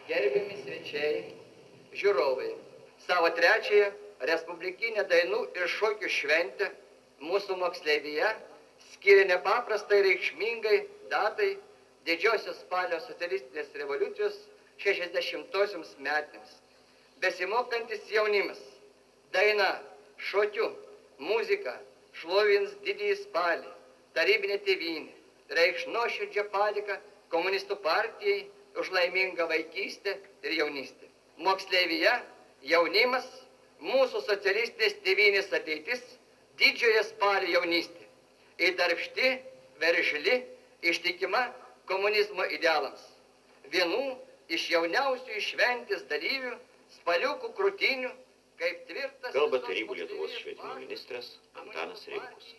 Gerbiami svečiai, žiūrovai, savo trečiąją respublikinę dainų ir šokių šventę mūsų moksleivyje skiria nepaprastai reikšmingai datai Didžiosios spalio socialistinės revoliucijos 60-osioms metinėms. Besimokantis jaunimas daina, šokiu, muzika šlovins didįjį spalį, tarybinę tėvynę, reikš nuoširdžią padėką komunistų partijai už laimingą vaikystę ir jaunystę. Moksleivyje jaunimas, mūsų socialistinės tėvynės ateitis, didžiojo spalio jaunystė. Įdarbšti, veržli, ištikima komunizmo idealams. Vienų iš jauniausių šventės dalyvių spaliukų krūtinių, kaip tvirtas... Kalba tarybų Lietuvos švietimo ministras Antanas Rimkus.